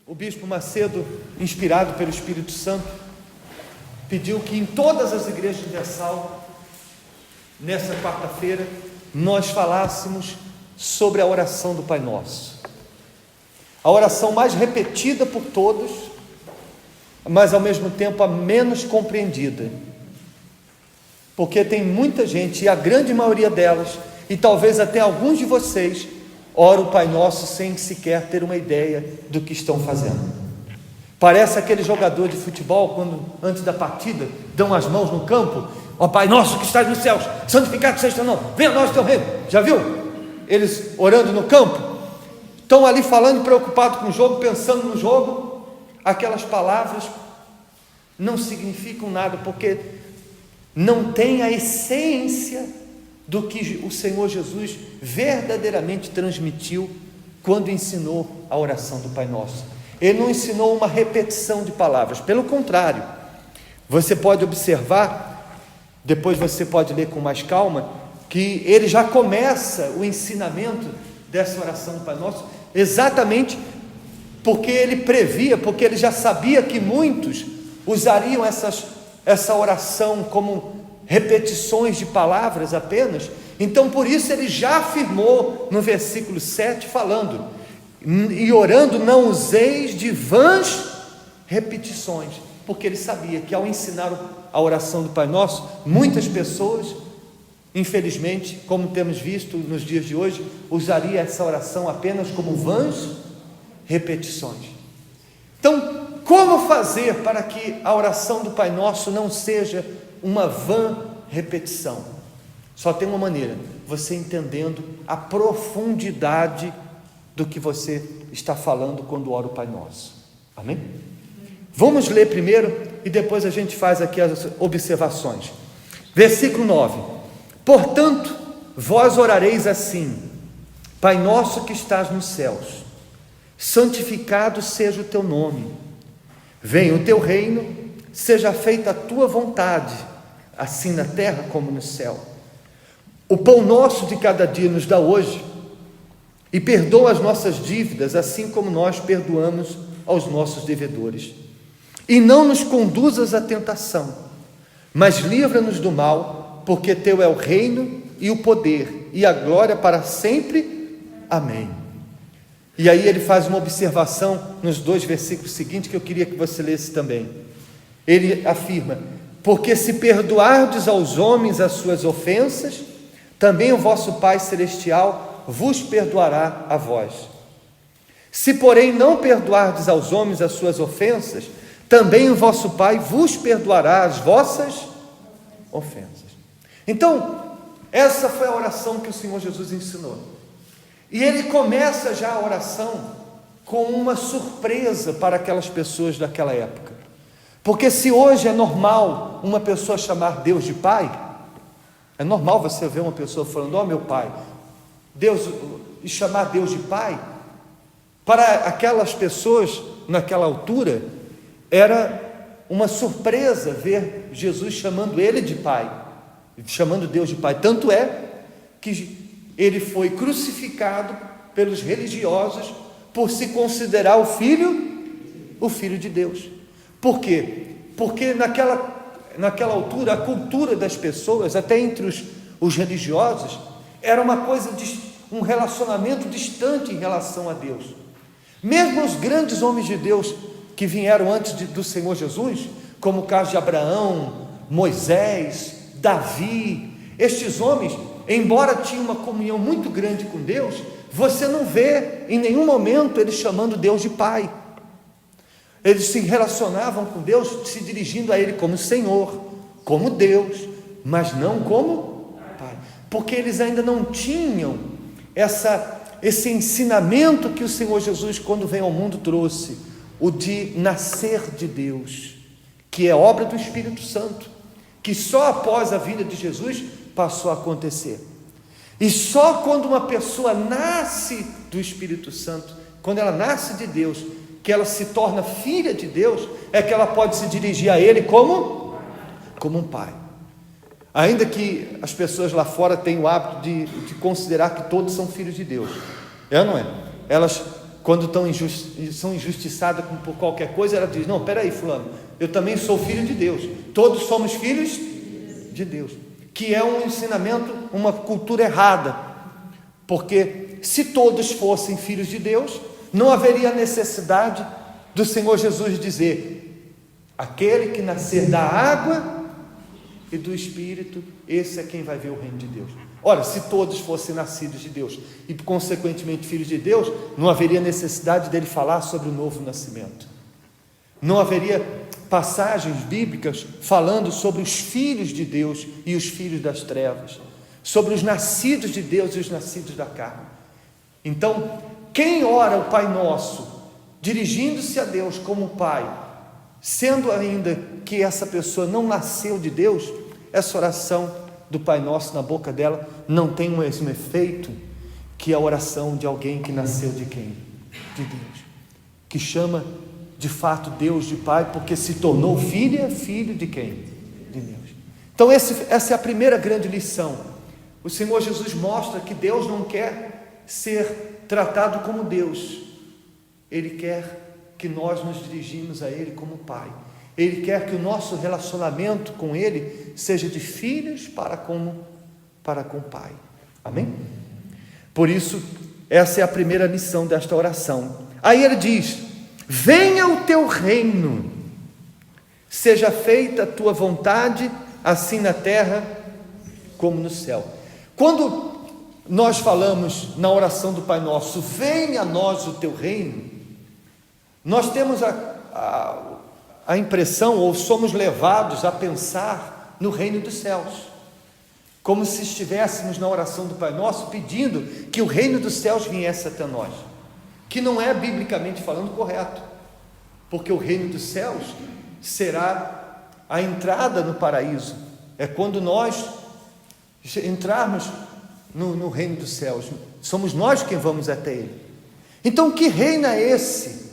o bispo Macedo, inspirado pelo Espírito Santo, pediu que em todas as igrejas de Universal, nessa quarta-feira, nós falássemos sobre a oração do Pai Nosso. A oração mais repetida por todos, mas ao mesmo tempo a menos compreendida. Porque tem muita gente, e a grande maioria delas, e talvez até alguns de vocês, ora o Pai Nosso sem sequer ter uma ideia do que estão fazendo. Parece aquele jogador de futebol, quando antes da partida dão as mãos no campo: ó Pai Nosso que estás nos céus, santificado seja o teu nome, venha a nós o teu reino. Já viu? Eles orando no campo, estão ali falando, preocupados com o jogo, pensando no jogo. Aquelas palavras não significam nada, porque não tem a essência do que o Senhor Jesus verdadeiramente transmitiu quando ensinou a oração do Pai Nosso. Ele não ensinou uma repetição de palavras, pelo contrário, você pode observar, depois você pode ler com mais calma, que ele já começa o ensinamento dessa oração do Pai Nosso, exatamente porque ele previa, porque ele já sabia que muitos usariam essa oração como repetições de palavras apenas. Então por isso ele já afirmou no versículo 7, falando: e orando não useis de vãs repetições, porque ele sabia que ao ensinar a oração do Pai Nosso, muitas pessoas, infelizmente, como temos visto nos dias de hoje, usaria essa oração apenas como vãs repetições. Então, como fazer para que a oração do Pai Nosso não seja uma vã repetição? Só tem uma maneira: você entendendo a profundidade do que você está falando quando ora o Pai Nosso. Amém? Vamos ler primeiro e depois a gente faz aqui as observações. Versículo 9: portanto, vós orareis assim: Pai nosso que estás nos céus, santificado seja o teu nome, venha o teu reino, seja feita a tua vontade, assim na terra como no céu. O pão nosso de cada dia nos dá hoje, e perdoa as nossas dívidas, assim como nós perdoamos aos nossos devedores. E não nos conduzas à tentação, mas livra-nos do mal, porque teu é o reino e o poder e a glória para sempre. Amém. E aí ele faz uma observação nos 2 versículos seguintes que eu queria que você lesse também. Ele afirma: porque se perdoardes aos homens as suas ofensas, também o vosso Pai Celestial vos perdoará a vós. Se porém não perdoardes aos homens as suas ofensas, também o vosso Pai vos perdoará as vossas ofensas. Então, essa foi a oração que o Senhor Jesus ensinou. E ele começa já a oração com uma surpresa para aquelas pessoas daquela época. Porque se hoje é normal uma pessoa chamar Deus de Pai, é normal você ver uma pessoa falando: ó meu Pai, Deus, e chamar Deus de Pai, para aquelas pessoas naquela altura era uma surpresa ver Jesus chamando ele de Pai, chamando Deus de Pai. Tanto é que ele foi crucificado pelos religiosos por se considerar o filho de Deus. Por quê? Porque naquela altura a cultura das pessoas, até entre os religiosos, era uma coisa um relacionamento distante em relação a Deus. Mesmo os grandes homens de Deus que vieram antes do Senhor Jesus, como o caso de Abraão, Moisés, Davi, estes homens, embora tinham uma comunhão muito grande com Deus, você não vê em nenhum momento eles chamando Deus de Pai. Eles se relacionavam com Deus se dirigindo a Ele como Senhor, como Deus, mas não como Pai, porque eles ainda não tinham esse ensinamento que o Senhor Jesus, quando veio ao mundo, trouxe, o de nascer de Deus, que é obra do Espírito Santo, que só após a vinda de Jesus passou a acontecer. E só quando uma pessoa nasce do Espírito Santo, quando ela nasce de Deus, que ela se torna filha de Deus, é que ela pode se dirigir a Ele como um pai. Ainda que as pessoas lá fora tenham o hábito de considerar que todos são filhos de Deus, é ou não é? Elas quando são injustiçadas por qualquer coisa, ela diz: não, peraí, fulano, eu também sou filho de Deus, todos somos filhos de Deus, que é um ensinamento, uma cultura errada, porque se todos fossem filhos de Deus, não haveria necessidade do Senhor Jesus dizer: aquele que nascer da água e do Espírito, esse é quem vai ver o reino de Deus. Ora, se todos fossem nascidos de Deus e consequentemente filhos de Deus, não haveria necessidade dele falar sobre o novo nascimento, não haveria passagens bíblicas falando sobre os filhos de Deus e os filhos das trevas, sobre os nascidos de Deus e os nascidos da carne. Então, quem ora o Pai Nosso, dirigindo-se a Deus como Pai, sendo ainda que essa pessoa não nasceu de Deus, essa oração do Pai Nosso na boca dela não tem o mesmo efeito que a oração de alguém que nasceu de quem? De Deus, que chama de fato Deus de Pai, porque se tornou filho de quem? De Deus. Então essa é a primeira grande lição. O Senhor Jesus mostra que Deus não quer ser tratado como Deus, Ele quer que nós nos dirigimos a Ele como Pai. Ele quer que o nosso relacionamento com Ele seja de filhos para com o Pai. Amém? Por isso, essa é a primeira lição desta oração. Aí ele diz: venha o teu reino, seja feita a tua vontade, assim na terra como no céu. Quando nós falamos na oração do Pai Nosso, venha a nós o teu reino, nós temos a impressão, ou somos levados a pensar no reino dos céus, como se estivéssemos na oração do Pai Nosso pedindo que o reino dos céus viesse até nós, que não é biblicamente falando correto, porque o reino dos céus será a entrada no paraíso, é quando nós entrarmos no reino dos céus, somos nós quem vamos até ele. Então, que reino é esse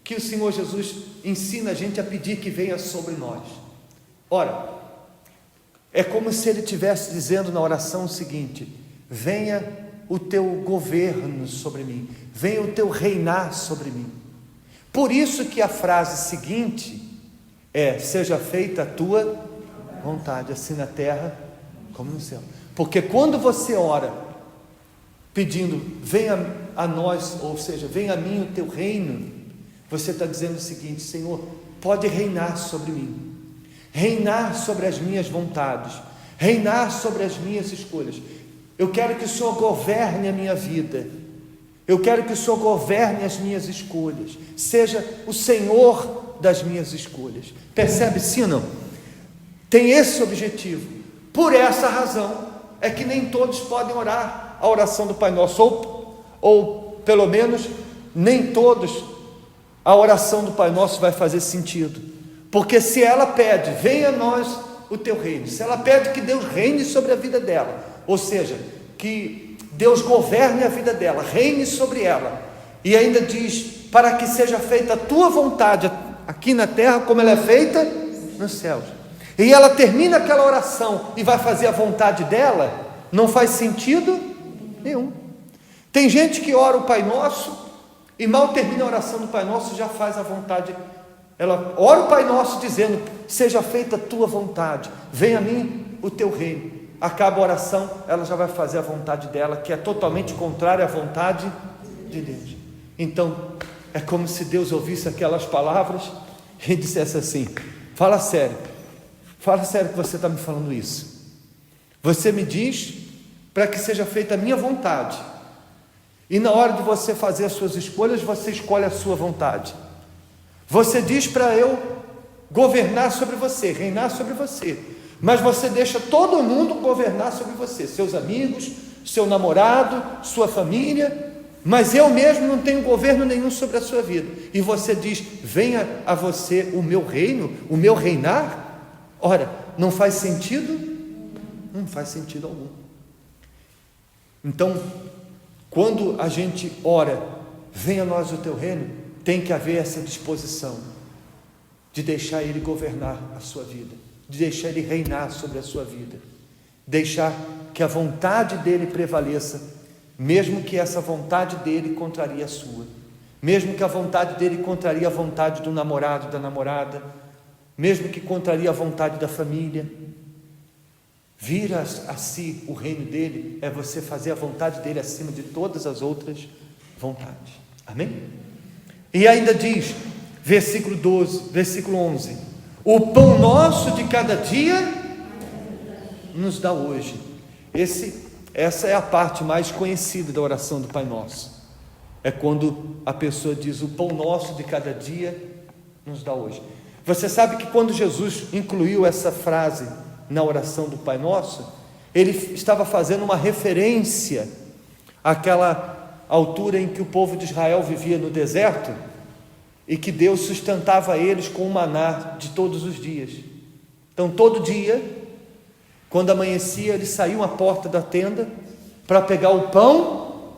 que o Senhor Jesus ensina a gente a pedir que venha sobre nós? Ora, é como se ele estivesse dizendo na oração o seguinte: venha o teu governo sobre mim, venha o teu reinar sobre mim. Por isso que a frase seguinte é: seja feita a tua vontade, assim na terra como no céu. Porque quando você ora pedindo venha a nós, ou seja, venha a mim o teu reino, você está dizendo o seguinte: Senhor, pode reinar sobre mim, reinar sobre as minhas vontades, reinar sobre as minhas escolhas. Eu quero que o Senhor governe a minha vida, eu quero que o Senhor governe as minhas escolhas, seja o Senhor das minhas escolhas. Percebe, sim ou não? Tem esse objetivo. Por essa razão é que nem todos podem orar a oração do Pai Nosso, ou pelo menos nem todos a oração do Pai Nosso vai fazer sentido, porque se ela pede venha a nós o teu reino, se ela pede que Deus reine sobre a vida dela, ou seja, que Deus governe a vida dela, reine sobre ela, e ainda diz para que seja feita a tua vontade aqui na terra como ela é feita nos céus, e ela termina aquela oração e vai fazer a vontade dela, não faz sentido nenhum. Tem gente que ora o Pai Nosso e mal termina a oração do Pai Nosso já faz a vontade. Ela ora o Pai Nosso dizendo: seja feita a tua vontade, venha a mim o teu reino. Acaba a oração, ela já vai fazer a vontade dela, que é totalmente contrária à vontade de Deus. Então é como se Deus ouvisse aquelas palavras e dissesse assim: fala sério que você está me falando isso. Você me diz para que seja feita a minha vontade, e na hora de você fazer as suas escolhas, você escolhe a sua vontade. Você diz para eu governar sobre você, reinar sobre você, mas você deixa todo mundo governar sobre você, seus amigos, seu namorado, sua família, mas eu mesmo não tenho governo nenhum sobre a sua vida, e você diz: venha a você o meu reino, o meu reinar. Ora, não faz sentido? Não faz sentido algum. Então, quando a gente ora, venha a nós o teu reino, tem que haver essa disposição de deixar Ele governar a sua vida, de deixar Ele reinar sobre a sua vida, deixar que a vontade dEle prevaleça, mesmo que essa vontade dEle contrarie a sua, mesmo que a vontade dele contraria a vontade do namorado, da namorada, mesmo que contraria a vontade da família. Vir a si o reino dele é você fazer a vontade dele acima de todas as outras vontades. Amém? E ainda diz, versículo 12, versículo 11: o pão nosso de cada dia nos dá hoje. Essa é a parte mais conhecida da oração do Pai Nosso. É quando a pessoa diz: o pão nosso de cada dia nos dá hoje. Você sabe que quando Jesus incluiu essa frase na oração do Pai Nosso, ele estava fazendo uma referência àquela altura em que o povo de Israel vivia no deserto e que Deus sustentava eles com o maná de todos os dias. Então, todo dia, quando amanhecia, eles saíam à porta da tenda para pegar o pão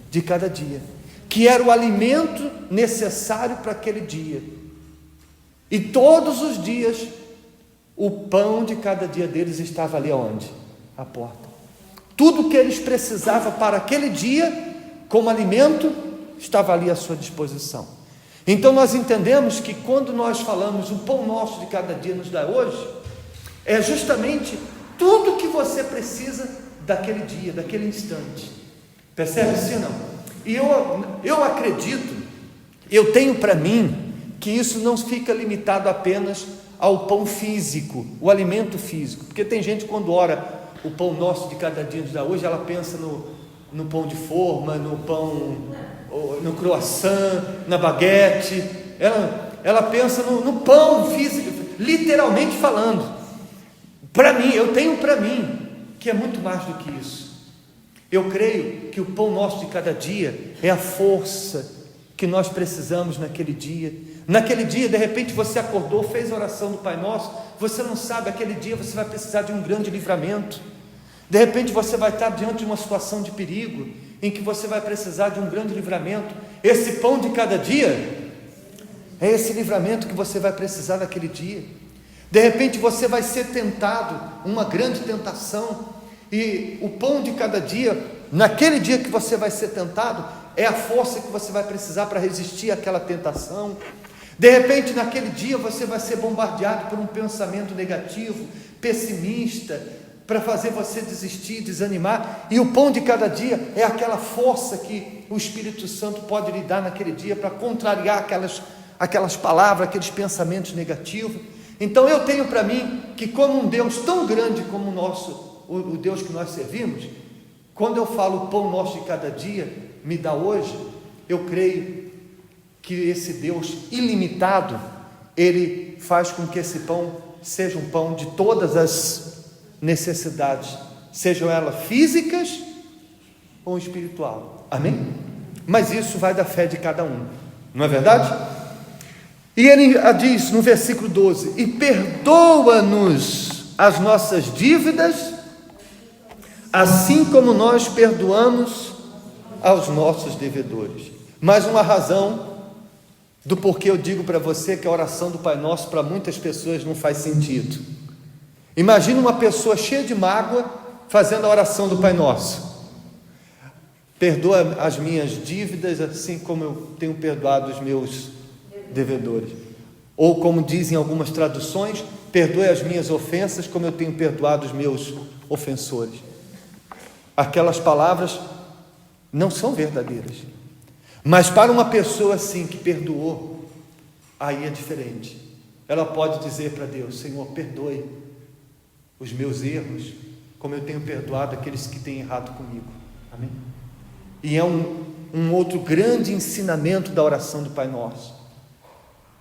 de cada dia, que era o alimento necessário para aquele dia. E todos os dias, o pão de cada dia deles estava ali aonde? À porta. Tudo que eles precisavam para aquele dia, como alimento, estava ali à sua disposição. Então nós entendemos que quando nós falamos o pão nosso de cada dia nos dá hoje, é justamente tudo que você precisa daquele dia, daquele instante. Percebe sim ou não? E eu acredito, eu tenho para mim, que isso não fica limitado apenas ao pão físico, o alimento físico, porque tem gente quando ora o pão nosso de cada dia nos dá hoje, ela pensa no pão de forma, no pão, no croissant, na baguete, ela pensa no pão físico, literalmente falando. Para mim, eu tenho para mim, que é muito mais do que isso. Eu creio que o pão nosso de cada dia é a força que nós precisamos naquele dia. Naquele dia, de repente você acordou, fez a oração do Pai Nosso, você não sabe, aquele dia você vai precisar de um grande livramento. De repente você vai estar diante de uma situação de perigo, em que você vai precisar de um grande livramento. Esse pão de cada dia é esse livramento que você vai precisar naquele dia. De repente você vai ser tentado, uma grande tentação, e o pão de cada dia, naquele dia que você vai ser tentado, é a força que você vai precisar para resistir àquela tentação. De repente naquele dia você vai ser bombardeado por um pensamento negativo, pessimista, para fazer você desistir, desanimar, e o pão de cada dia é aquela força que o Espírito Santo pode lhe dar naquele dia para contrariar aquelas palavras, aqueles pensamentos negativos. Então eu tenho para mim que, como um Deus tão grande como o Deus que nós servimos, quando eu falo o pão nosso de cada dia me dá hoje, eu creio que esse Deus ilimitado, ele faz com que esse pão seja um pão de todas as necessidades, sejam elas físicas ou espiritual. Amém? Mas isso vai da fé de cada um, não é verdade? E ele diz no versículo 12: e perdoa-nos as nossas dívidas, assim como nós perdoamos aos nossos devedores. Mais uma razão do porquê eu digo para você que a oração do Pai Nosso para muitas pessoas não faz sentido. Imagina uma pessoa cheia de mágoa fazendo a oração do Pai Nosso: perdoa as minhas dívidas assim como eu tenho perdoado os meus devedores. Ou como dizem algumas traduções, perdoe as minhas ofensas como eu tenho perdoado os meus ofensores. Aquelas palavras não são verdadeiras. Mas para uma pessoa assim que perdoou, aí é diferente. Ela pode dizer para Deus: Senhor, perdoe os meus erros como eu tenho perdoado aqueles que têm errado comigo. Amém? E é um outro grande ensinamento da oração do Pai Nosso.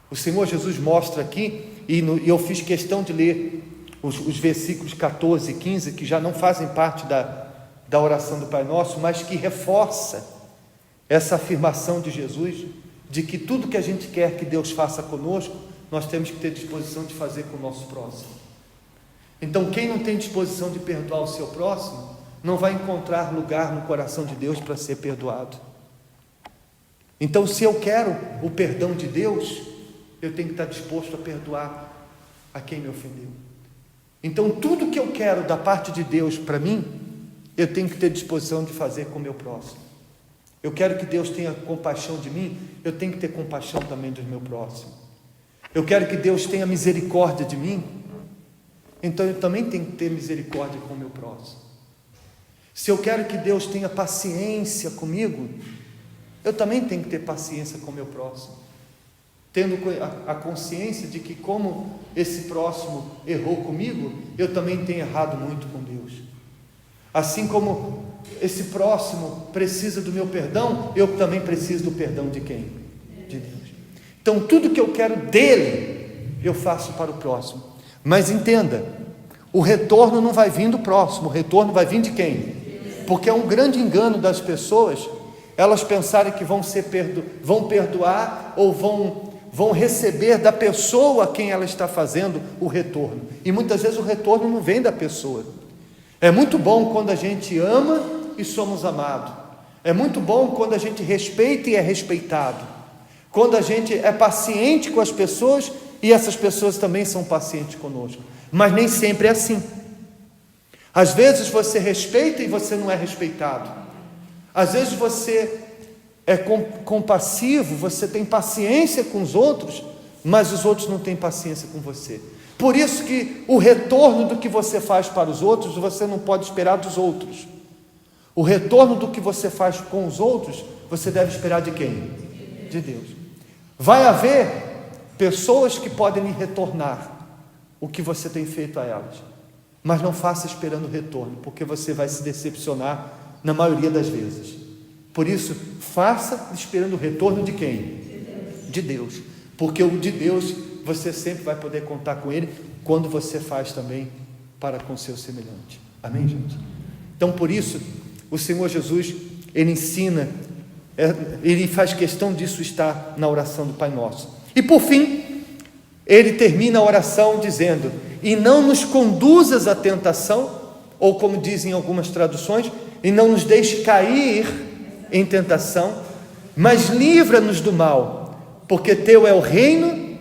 O Senhor Jesus mostra aqui, e eu fiz questão de ler os versículos 14 e 15, que já não fazem parte da oração do Pai Nosso, mas que reforça essa afirmação de Jesus, de que tudo que a gente quer que Deus faça conosco, nós temos que ter disposição de fazer com o nosso próximo. Então, quem não tem disposição de perdoar o seu próximo, não vai encontrar lugar no coração de Deus para ser perdoado. Então, se eu quero o perdão de Deus, eu tenho que estar disposto a perdoar a quem me ofendeu. Então, tudo que eu quero da parte de Deus para mim, eu tenho que ter disposição de fazer com o meu próximo. eu quero que Deus tenha compaixão de mim, eu tenho que ter compaixão também do meu próximo. Eu quero que Deus tenha misericórdia de mim, então eu também tenho que ter misericórdia com o meu próximo. Se eu quero que Deus tenha paciência comigo, eu também tenho que ter paciência com o meu próximo, tendo a consciência de que, como esse próximo errou comigo, eu também tenho errado muito com Deus. Assim como esse próximo precisa do meu perdão, eu também preciso do perdão de quem? De Deus. Então, tudo que eu quero dele, eu faço para o próximo. Mas entenda, o retorno não vai vir do próximo, o retorno vai vir de quem? Porque é um grande engano das pessoas, elas pensarem que vão perdoar ou vão receber da pessoa a quem ela está fazendo o retorno. E muitas vezes o retorno não vem da pessoa. É muito bom quando a gente ama e somos amados. É muito bom quando a gente respeita e é respeitado. Quando a gente é paciente com as pessoas e essas pessoas também são pacientes conosco. Mas nem sempre é assim. Às vezes você respeita e você não é respeitado. Às vezes você é compassivo, você tem paciência com os outros, mas os outros não têm paciência com você. Por isso que o retorno do que você faz para os outros, você não pode esperar dos outros. O retorno do que você faz com os outros, você deve esperar de quem? De Deus. Vai haver pessoas que podem lhe retornar o que você tem feito a elas, mas não faça esperando o retorno, porque você vai se decepcionar na maioria das vezes. Por isso, faça esperando o retorno de quem? De Deus. Porque o de Deus, você sempre vai poder contar com Ele, quando você faz também para com seu semelhante. Amém, gente? Então, por isso, o Senhor Jesus, Ele ensina, Ele faz questão disso estar na oração do Pai Nosso. E por fim, Ele termina a oração dizendo: e não nos conduzas à tentação, ou como dizem algumas traduções, e não nos deixe cair em tentação, mas livra-nos do mal, porque teu é o reino,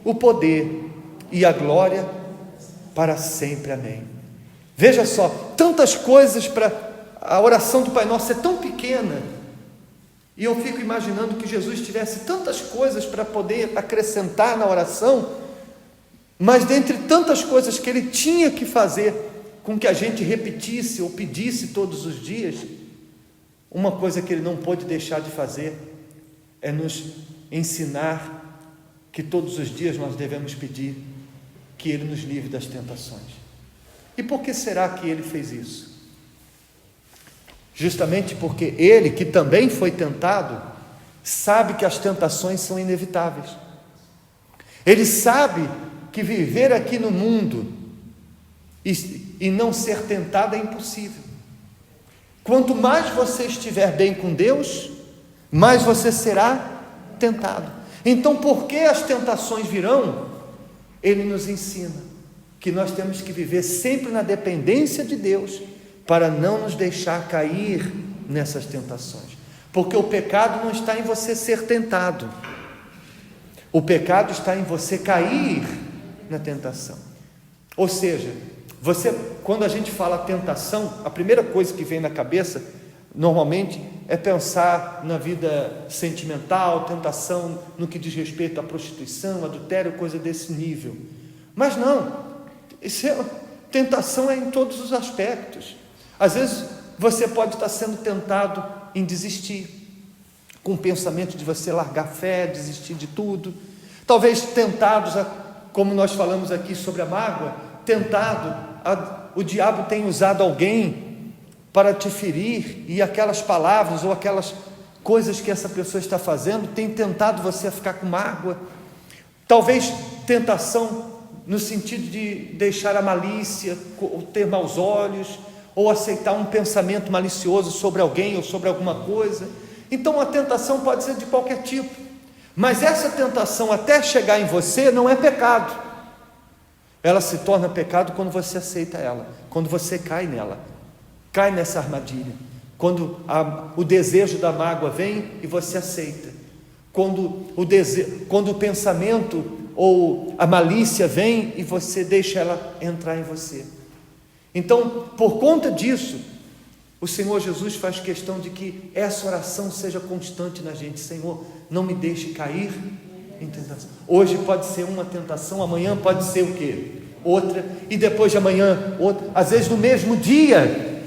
o poder e a glória para sempre. Amém. Veja só, tantas coisas para a oração do Pai Nosso é tão pequena, e eu fico imaginando que Jesus tivesse tantas coisas para poder acrescentar na oração, mas dentre tantas coisas que Ele tinha que fazer com que a gente repetisse ou pedisse todos os dias, uma coisa que Ele não pôde deixar de fazer é nos ensinar que todos os dias nós devemos pedir que Ele nos livre das tentações. E por que será que Ele fez isso? Justamente porque Ele, que também foi tentado, sabe que as tentações são inevitáveis. Ele sabe que viver aqui no mundo e não ser tentado é impossível. Quanto mais você estiver bem com Deus, mais você será tentado. Então, por que as tentações virão? Ele nos ensina que nós temos que viver sempre na dependência de Deus, para não nos deixar cair nessas tentações. Porque o pecado não está em você ser tentado, o pecado está em você cair na tentação. Ou seja, quando a gente fala tentação, a primeira coisa que vem na cabeça, normalmente, é pensar na vida sentimental, tentação no que diz respeito à prostituição, adultério, coisa desse nível. Mas não, tentação é em todos os aspectos. Às vezes, você pode estar sendo tentado em desistir, com o pensamento de você largar a fé, desistir de tudo. Talvez tentados, como nós falamos aqui sobre a mágoa, o diabo tem usado alguém para te ferir, e aquelas palavras ou aquelas coisas que essa pessoa está fazendo tem tentado você a ficar com mágoa. Talvez tentação no sentido de deixar a malícia, ou ter maus olhos, ou aceitar um pensamento malicioso sobre alguém ou sobre alguma coisa. Então a tentação pode ser de qualquer tipo, mas essa tentação até chegar em você não é pecado. Ela se torna pecado quando você aceita ela, quando você cai nela, cai nessa armadilha, quando o desejo da mágoa vem e você aceita, quando o pensamento ou a malícia vem e você deixa ela entrar em você. Então, por conta disso, O Senhor Jesus faz questão de que essa oração seja constante na gente. Senhor, não me deixe cair em tentação. Hoje pode ser uma tentação, amanhã pode ser o quê? Outra, e depois de amanhã outra, às vezes no mesmo dia,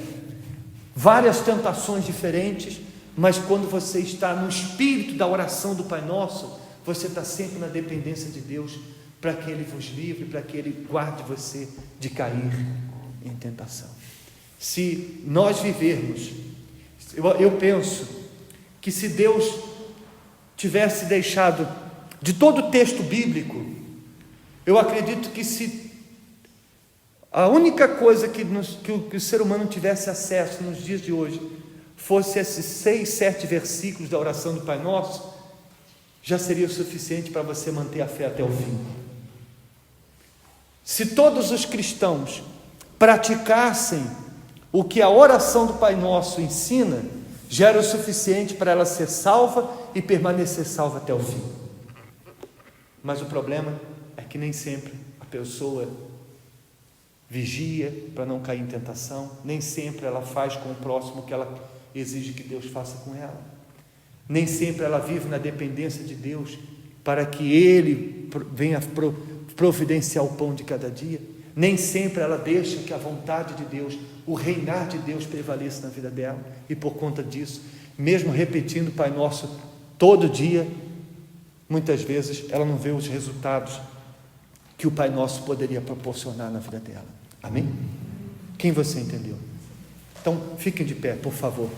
várias tentações diferentes, mas quando você está no espírito da oração do Pai Nosso, você está sempre na dependência de Deus, para que Ele vos livre, para que Ele guarde você de cair em tentação. Se nós vivermos, eu penso que se Deus tivesse deixado de todo o texto bíblico, eu acredito que se a única coisa que o ser humano tivesse acesso nos dias de hoje fosse esses 6, 7 versículos da oração do Pai Nosso, já seria o suficiente para você manter a fé até o fim. Se todos os cristãos praticassem o que a oração do Pai Nosso ensina, já era o suficiente para ela ser salva e permanecer salva até o fim. Mas o problema é que nem sempre a pessoa vigia para não cair em tentação, nem sempre ela faz com o próximo o que ela exige que Deus faça com ela, nem sempre ela vive na dependência de Deus para que Ele venha providenciar o pão de cada dia, nem sempre ela deixa que a vontade de Deus, o reinar de Deus prevaleça na vida dela, e por conta disso, mesmo repetindo o Pai Nosso todo dia, muitas vezes ela não vê os resultados que o Pai Nosso poderia proporcionar na vida dela. Amém? Quem você entendeu? Então, fiquem de pé, por favor.